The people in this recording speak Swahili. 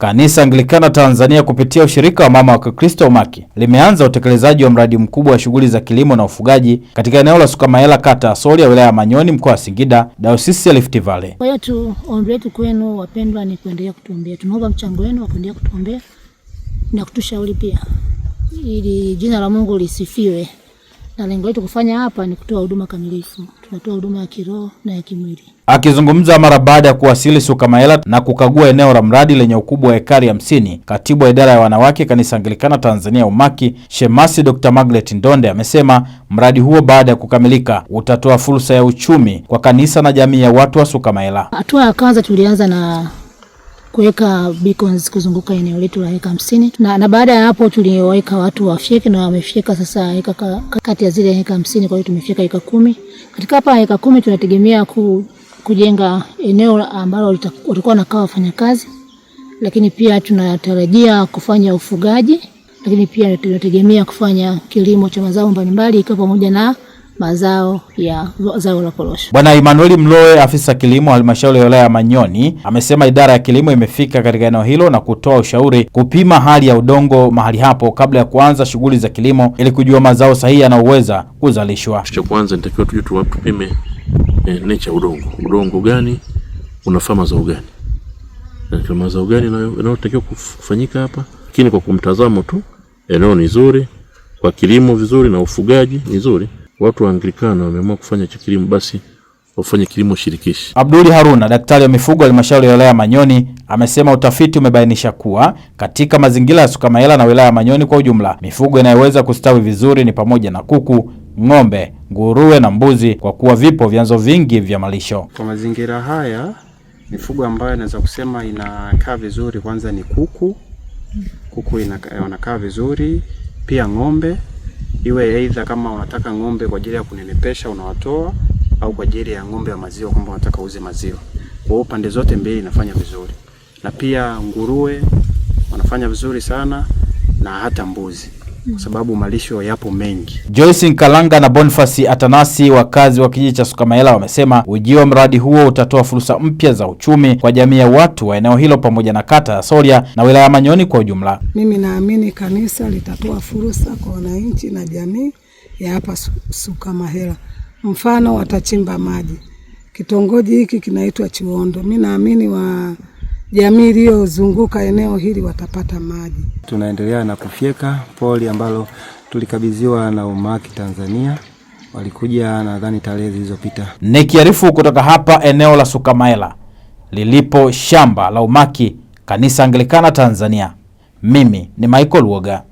Kanisa Anglikana Tanzania kupitia ushirika wa mama wa Kikristo Umaki limeanza utekelezaji wa mradi mkubwa wa shughuli za kilimo na ufugaji katika eneo la Sukamayela, kata ya Solya, wilaya ya Manyoni, mkoa wa Singida, Dayosisi ya Rift Valley. Kwa hiyo ombi letu kwenu wapendwa ni kuendelea kutuombea. Tunaomba mchango wenu wa kuendelea kutuombea na kutushauri pia, ili jina la Mungu lisifiwe. Na lengo letu kufanya hapa ni kutoa huduma kamilifu. Tunatoa huduma ya kiroho na ya kimwili. Akizungumza mara baada ya kuwasili Sukamayela na kukagua eneo la mradi lenye ukubwa wa ekari 50, katibu wa idara ya wanawake Kanisa Anglikana Tanzania Umaki, Shemasi Dr. Margaret Ndonde amesema mradi huo baada ya kukamilika utatoa fursa ya uchumi kwa kanisa na jamii ya watu wa Sukamayela. Hatua ya kwanza tulianza na kuweka beacons kuzunguka eneo letu la eka 50 na baada ya hapo tuliweka watu wafyeke na wamefyeka sasa eka kati ya zile eka 50, kwa hiyo tumefyeka eka 10. Katika hapa eka 10 tunategemea kujenga eneo ambalo watakuwa nakaa wafanyakazi, lakini pia tunatarajia kufanya ufugaji, lakini pia tunategemea kufanya kilimo cha mazao mbalimbali ikiwa pamoja na mazao ya zao la korosho. Bwana Emmanuel Mloe, afisa kilimo halmashauri ya wilaya ya Manyoni, amesema idara ya kilimo imefika katika eneo hilo na kutoa ushauri kupima hali ya udongo mahali hapo kabla ya kuanza shughuli za kilimo ili kujua mazao sahihi yanayoweza kuzalishwa. Cha kwanza nitakiwa tupime nature udongo. Udongo gani unafaa mazao gani? Na mazao gani yanayotakiwa kufanyika hapa? Lakini kwa kumtazamo tu eneo ni zuri, kwa kilimo vizuri na ufugaji ni zuri. Watu wa Anglikana wameamua kufanya kilimo, basi wafanye kilimo shirikishi. Abduli Haruna, daktari wa mifugo halmashauri ya wilaya ya Manyoni, amesema utafiti umebainisha kuwa katika mazingira ya Sukamayela na wilaya ya Manyoni kwa ujumla, mifugo inayoweza kustawi vizuri ni pamoja na kuku, ng'ombe, nguruwe na mbuzi, kwa kuwa vipo vyanzo vingi vya malisho. Kwa mazingira haya, mifugo ambayo naweza kusema inakaa vizuri kwanza ni kuku. Kuku inakaa vizuri, pia ng'ombe. Iwe aidha kama unataka ng'ombe kwa ajili ya kunenepesha unawatoa, au kwa ajili ya ng'ombe wa maziwa kwamba unataka uze maziwa. Kwa hiyo pande zote mbili inafanya vizuri. Na pia nguruwe wanafanya vizuri sana, na hata mbuzi, kwa sababu malisho yapo mengi. Joyce Nkalanga na Boniface Atanasi, wakazi wa kijiji cha Sukamayela, wamesema ujio wa mradi huo utatoa fursa mpya za uchumi kwa jamii ya watu wa eneo hilo pamoja na kata ya Solya na wilaya ya Manyoni kwa ujumla. Mimi naamini kanisa litatoa fursa kwa wananchi na jamii ya hapa Sukamayela. Mfano, watachimba maji. Kitongoji hiki kinaitwa Chiondo. Mimi naamini wa jamii iliyozunguka eneo hili watapata maji. Tunaendelea na kufyeka poli ambalo tulikabidhiwa na Umaki Tanzania. Walikuja nadhani tarehe zilizopita. Nikiarifu kutoka hapa eneo la Sukamayela lilipo shamba la Umaki, Kanisa Anglikana Tanzania, mimi ni Michael Woga.